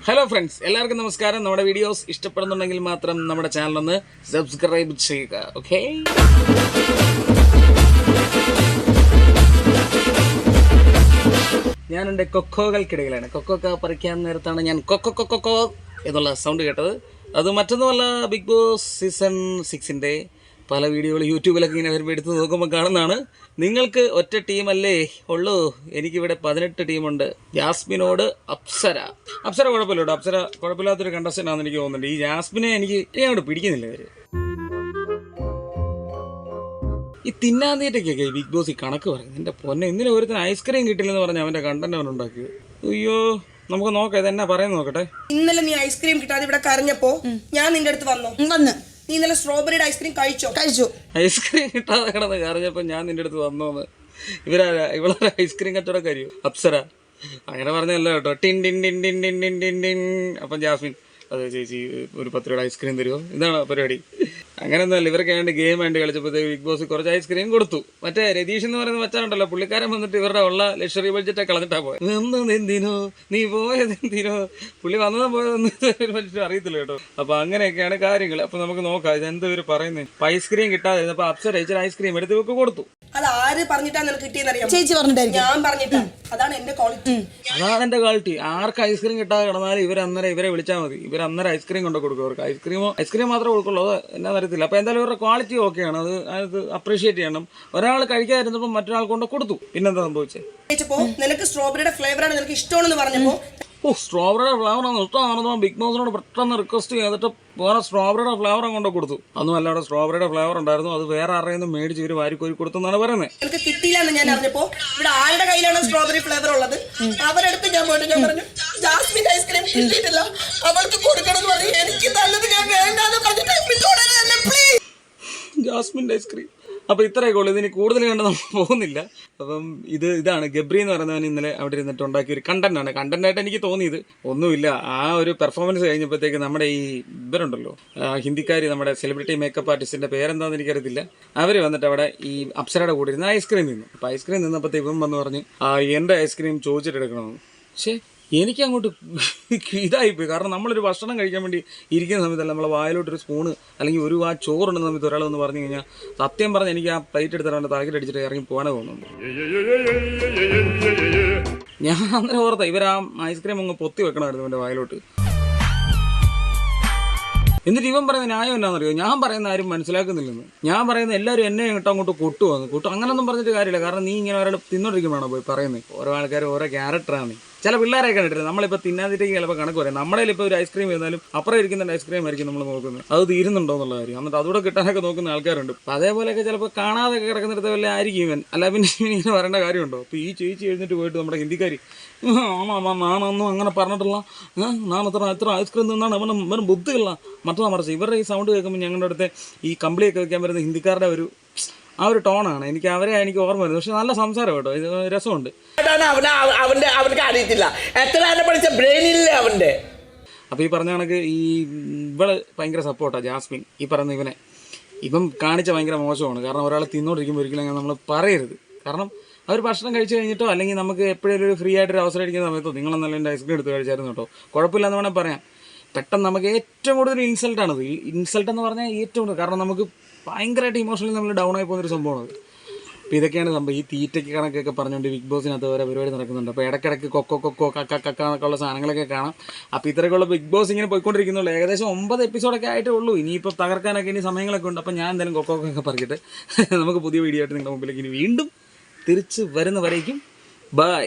Hello friends, എല്ലാവർക്കും നമസ്കാരം. നമ്മുടെ വീഡിയോസ് ഇഷ്ടപ്പെടുന്നുണ്ടെങ്കിൽ മാത്രം നമ്മുടെ ചാനൽ ഒന്ന് സബ്സ്ക്രൈബ് ചെയ്യുക. ഓക്കെ, ഞാൻ എൻ്റെ കൊക്കോകൾക്കിടയിലാണ്. കൊക്കോക്ക പറിക്കാൻ നേരത്താണ് ഞാൻ കൊക്കോ എന്നുള്ള സൗണ്ട് കേട്ടത്. അത് മറ്റൊന്നുമല്ല, ബിഗ് ബോസ് സീസൺ 6-ന്റെ പല വീഡിയോകൾ യൂട്യൂബിലൊക്കെ ഇങ്ങനെ വരുമ്പോൾ എടുത്ത് നോക്കുമ്പോൾ കാണുന്നതാണ്. നിങ്ങൾക്ക് ഒറ്റ ടീമല്ലേ ഉള്ളൂ, എനിക്കിവിടെ 18 ടീമുണ്ട്. ജാസ്മിനോട് അപ്സര കുഴപ്പമില്ല കേട്ടോ. അപ്സര കുഴപ്പമില്ലാത്തൊരു കണ്ടസ്റ്റൻ്റ് ആണെന്ന് എനിക്ക് തോന്നുന്നുണ്ട്. ഈ ജാസ്മിനെ എനിക്ക് അങ്ങോട്ട് പിടിക്കുന്നില്ല. ഇവർ ഈ തിന്നാന്തീറ്റയ്ക്കൊക്കെ ബിഗ് ബോസ് ഈ കണക്ക് പറയും. എൻ്റെ പൊന്നെ, ഇന്നലെ ഒരുത്തിന് ഐസ്ക്രീം കിട്ടില്ലെന്ന് പറഞ്ഞാൽ അവൻ്റെ കണ്ടന്റ് അവൻ ഉണ്ടാക്കിയത്. അയ്യോ, നമുക്ക് നോക്കാം ഇതെന്നാ പറയുന്നത് നോക്കട്ടെ. ഇന്നലെ നീ ഐസ്ക്രീം കിട്ടാതെ ഇവിടെ കരഞ്ഞപ്പോ ഞാൻ നിന്റെ അടുത്ത് വന്നു. നീ ഇന്നലെ സ്ട്രോബെറിയുടെ ഐസ്ക്രീം കഴിച്ചു. ഐസ്ക്രീം കിട്ടാതെ കിടന്ന് കരഞ്ഞപ്പോ ഞാൻ നിന്റെ അടുത്ത് വന്നോന്ന് ഇവളെ ഐസ്ക്രീം കച്ചവടക്കാരിയോ അപ്സര? അങ്ങനെ പറഞ്ഞല്ലോ കേട്ടോ. Tin tin tin tin tin tin tin tin. അപ്പം ജാസ്മിൻ, അതെ ചേച്ചി ഒരു 10 രൂപയുടെ ഐസ്ക്രീം തരുമോ? ഇതാണ് പരിപാടി. അങ്ങനെയൊന്നുമല്ല, ഇവർക്ക് വേണ്ടി ഗെയിം വേണ്ടി കളിച്ചപ്പോഴത്തേക്ക് ബിഗ് ബോസ് കുറച്ച് ഐസ്ക്രീം കൊടുത്തു. മറ്റേ രതീഷ് എന്ന് പറയുന്ന മച്ചാനുണ്ടല്ലോ, പുള്ളിക്കാരൻ വന്നിട്ട് ഇവരുടെ ഉള്ള ലക്ഷറി ബഡ്ജറ്റ് കളഞ്ഞിട്ടാ പോയത്. എന്തിനോ നീ പോയതെന്തിനോ, പുള്ളി വന്നതും പോയതൊന്നും മനുഷ്യൻ അറിയത്തില്ല കേട്ടോ. അപ്പൊ അങ്ങനെയൊക്കെയാണ് കാര്യങ്ങൾ. അപ്പൊ നമുക്ക് നോക്കാം ഇതെന്താ ഇവര് പറയുന്നത്. ഐസ്ക്രീം കിട്ടാതെ അപ്പൊ അപ്സര ഇച്ചിരി ഐസ്ക്രീം എടുത്ത് ഇവർക്ക് കൊടുത്തു. അത് ആര് പറഞ്ഞിട്ടാ നിനക്ക് കിട്ടിയെന്നറിയാം? ചേച്ചി പറഞ്ഞിട്ടായിരിക്കും. ഞാൻ പറഞ്ഞിട്ടാ. അതാണ് എന്റെ ക്വാളിറ്റി. അതാണ് എന്റെ ക്വാളിറ്റി. ആർക്ക് ഐസ്ക്രീം കിട്ടാതെ കിടന്നാലും ഇവരെ വിളിച്ചാൽ മതി. ഇവരന്നേരം ഐസ്ക്രീം കൊണ്ട് കൊടുക്കും. അവർക്ക് ഐസ്ക്രീം മാത്രമേ കൊടുക്കുള്ളൂ. അത് എന്നാ അറിയത്തില്ല. അപ്പൊ എന്തായാലും ഇവരുടെ ക്വാളിറ്റി ഓക്കെയാണ്. അത് അപ്രീഷിയേറ്റ് ചെയ്യണം. ഒരാൾ കഴിക്കാതിരുന്നപ്പോൾ മറ്റൊരാൾ കൊണ്ട് കൊടുത്തു. പിന്നെന്താ സംഭവിച്ചത്? നിനക്ക് സ്ട്രോബെറിയുടെ ഫ്ലേവറാണ് നിനക്ക് ഇഷ്ടമാണെന്ന് പറഞ്ഞപ്പോ, സ്ട്രോബെറിയുടെ ഫ്ലേവറാണ് ഇഷ്ടമാണെന്ന് ബിഗ് ബോസിനോട് പെട്ടെന്ന് റിക്വസ്റ്റ് ചെയ്തിട്ട് വേറെ സ്ട്രോബെറിയുടെ ഫ്ലേവർ കൊണ്ട് കൊടുത്തു. അതൊന്നും അല്ല, അവിടെ സ്ട്രോബെറിയുടെ ഫ്ലേവർ ഉണ്ടായിരുന്നു. അത് വേറെ ആരെയും മേടിച്ച് ഇവര് വാരിക്കോരി കൊടുത്തെന്നാണ് പറയുന്നത്. എനിക്ക് കിട്ടിയില്ല എന്ന് ഞാൻ അറിഞ്ഞപ്പോ, ഇവിടെ ആരുടെ കയ്യിലാണ് സ്ട്രോബെറി ഫ്ലേവർ ഉള്ളത് അവരെടുത്ത് ഞാൻ പോയിട്ട് ഞാൻ പറഞ്ഞു, ജാസ്മിൻ ഐസ്ക്രീം കിട്ടിയിട്ടില്ല, അവൾക്ക് കൊടുക്കണം എന്ന് പറഞ്ഞു. എനിക്ക് തന്നത് ഞാൻ വേണ്ടാന്ന് പറഞ്ഞിട്ട് ജാസ്മിൻ്റെ ഐസ്ക്രീം. അപ്പോൾ ഇത്രയൊക്കെ ഉള്ളൂ. ഇതിന് കൂടുതൽ കണ്ട് നമ്മൾ പോകുന്നില്ല. അപ്പം ഇതാണ് ഗബ്രി എന്ന് പറയുന്നവൻ ഇന്നലെ അവിടെ ഇരുന്നിട്ട് ഉണ്ടാക്കിയ ഒരു കണ്ടന്റാണ്. കണ്ടന്റായിട്ട് എനിക്ക് തോന്നിയത് ഒന്നുമില്ല. ആ ഒരു പെർഫോമൻസ് കഴിഞ്ഞപ്പോഴത്തേക്ക് നമ്മുടെ ഈ ഇവരുണ്ടല്ലോ, ഹിന്ദിക്കാർ, നമ്മുടെ സെലിബ്രിറ്റി മേക്കപ്പ് ആർട്ടിസ്റ്റിന്റെ പേരെന്താണെന്ന് എനിക്കറിയത്തില്ല, അവർ വന്നിട്ട് അവിടെ ഈ അപ്സരയുടെ കൂടെ ഇരുന്ന് ഐസ്ക്രീം തിന്നു. അപ്പോൾ ഐസ്ക്രീം നിന്നപ്പോഴത്തേക്ക് ഇവൻ വന്ന് പറഞ്ഞ് എൻ്റെ ഐസ്ക്രീം ചോദിച്ചിട്ട് എടുക്കണമെന്ന്. പക്ഷേ എനിക്ക് അങ്ങോട്ട് ഇതായിപ്പോയി. കാരണം നമ്മളൊരു ഭക്ഷണം കഴിക്കാൻ വേണ്ടി ഇരിക്കുന്ന സമയത്തല്ല, നമ്മളെ വായിലോട്ടൊരു സ്പൂണ് അല്ലെങ്കിൽ ഒരു ആ ചോറുണ്ടെന്ന സമയത്ത് ഒരാളെന്ന് പറഞ്ഞു കഴിഞ്ഞാൽ സത്യം പറഞ്ഞ് എനിക്ക് ആ പ്ലേറ്റ് എടുത്തിട്ട് അവൻ്റെ തലക്കിലടിച്ചിട്ട് ഇറങ്ങി പോകാനേ തോന്നുന്നു. ഞാൻ അന്നേരം ഓർത്ത ഇവരാ ഐസ്ക്രീം അങ്ങ് പൊത്തി വെക്കണമായിരുന്നു എൻ്റെ വായിലോട്ട്. എന്നിട്ട് ഇവൻ പറയുന്ന ന്യായം എന്നാണെന്നറിയോ? ഞാൻ പറയുന്ന ആരും മനസ്സിലാക്കുന്നില്ലെന്ന്. ഞാൻ പറയുന്ന എല്ലാവരും എന്നെ അങ്ങോട്ട് കൊട്ടുവന്നു. അങ്ങനൊന്നും പറഞ്ഞിട്ട് കാര്യമില്ല. കാരണം നീ ഇങ്ങനെ ഒരാൾ തിന്നോണ്ടിരിക്കുമ്പോഴാണോ പോയി പറയുന്നത്? ഓരോ ആൾക്കാർ ഓരോ ക്യാരക്ടറാണ്. ചില പിള്ളേരെ കണ്ടിട്ടില്ല. നമ്മളിപ്പോൾ തിന്നാതിട്ടേക്ക് ചിലപ്പോൾ കണക്ക് പറയാം. നമ്മുടെ ഇപ്പോൾ ഒരു ഐസ്ക്രീം ഇരുന്നാലും അപ്പുറം ഇരിക്കുന്ന ഐസ്ക്രീം ആയിരിക്കും നമ്മൾ നോക്കുന്നത്, അത് തീരുന്നുണ്ടോ എന്നുള്ള കാര്യം. എന്നിട്ട് അതുകൂടെ കിട്ടാനൊക്കെ നോക്കുന്ന ആൾക്കാരുണ്ട്. അപ്പം അതേപോലെയൊക്കെ ചിലപ്പോൾ കാണാതെ കിടക്കുന്നിടത്ത് വല്ല ആയിരിക്കും ഇവൻ. അല്ല പിന്നെ ഇങ്ങനെ പറയേണ്ട കാര്യമുണ്ടോ? അപ്പോൾ ഈ ചേച്ചി എഴുന്നിട്ട് പോയിട്ട് നമ്മുടെ ഹിന്ദിക്കാരി നാണൊന്നും അങ്ങനെ പറഞ്ഞിട്ടില്ല, ഞാൻ എത്ര ഐസ്ക്രീം നിന്നാണ് അവനും ബുദ്ധിയില്ല മറ്റന്നാ മറിച്ച്. ഇവരുടെ ഈ സൗണ്ട് കേൾക്കുമ്പോൾ ഞങ്ങളുടെ അടുത്ത് ഈ കമ്പിളിയൊക്കെ വെക്കാൻ വരുന്ന ഹിന്ദിക്കാരുടെ ആ ഒരു ടോണാണ് എനിക്ക് ഓർമ്മ വരുന്നത്. പക്ഷെ നല്ല സംസാരം കേട്ടോ, ഇത് രസമുണ്ട്. അവർക്ക് അറിയത്തില്ല എത്ര പഠിച്ച ബ്രെയിനില്ല അവന്റെ. അപ്പോൾ ഈ പറഞ്ഞ കണക്ക് ഈ ഇവള് ഭയങ്കര സപ്പോർട്ടാണ് ജാസ്മിൻ. ഈ പറയുന്ന ഇവൻ കാണിച്ച ഭയങ്കര മോശമാണ്. കാരണം ഒരാൾ തിന്നോണ്ടിരിക്കുമ്പോൾ ഒരിക്കലും അങ്ങനെ നമ്മൾ പറയരുത്. കാരണം അവർ ഭക്ഷണം കഴിച്ച് കഴിഞ്ഞിട്ടോ അല്ലെങ്കിൽ നമുക്ക് എപ്പോഴും ഒരു ഫ്രീ ആയിട്ടൊരു അവസരം ഇരിക്കുന്ന സമയത്തോ നിങ്ങളെന്നല്ല എൻ്റെ ഐസ്ക്രീം എടുത്ത് കഴിച്ചായിരുന്നു കേട്ടോ, കുഴപ്പമില്ലെന്ന് വേണമെങ്കിൽ പറയാം. പെട്ടെന്ന് നമുക്ക് ഏറ്റവും കൂടുതൽ ഇൻസൾട്ടാണത്. ഇൻസൾട്ട് എന്ന് പറഞ്ഞാൽ ഏറ്റവും കൂടുതൽ, കാരണം നമുക്ക് ഭയങ്കരമായിട്ട് ഇമോഷണലി നമ്മൾ ഡൗൺ ആയി പോകുന്നൊരു സംഭവമാണത്. അപ്പോൾ ഇതൊക്കെയാണ് സംഭവം. ഈ തീറ്റയ്ക്ക് കണക്കൊക്കെ പറഞ്ഞുകൊണ്ട് ബിഗ് ബോസിനകത്ത് ഓരോ പരിപാടി നടക്കുന്നുണ്ട്. അപ്പോൾ ഇടയ്ക്കിടയ്ക്ക് കൊക്കോ കക്ക ഉള്ള സാധനങ്ങളൊക്കെ കാണാം. അപ്പോൾ ഇത്രയൊക്കെയുള്ള ബിഗ് ബോസ് ഇങ്ങനെ പോയിക്കൊണ്ടിരിക്കുന്നുള്ളൂ. ഏകദേശം 9 എപ്പിസോഡൊക്കെ ആയിട്ടേ ഉള്ളൂ. ഇനിയിപ്പോൾ തകർക്കാനൊക്കെ ഇനി സമയങ്ങളൊക്കെ ഉണ്ട്. അപ്പോൾ ഞാൻ എന്തായാലും കൊക്കോ പറഞ്ഞിട്ട് നമുക്ക് പുതിയ വീഡിയോ ആയിട്ട് നിങ്ങളുടെ മുമ്പിലേക്ക് ഇനി വീണ്ടും തിരിച്ച് വരുന്നവരേക്കും ബൈ.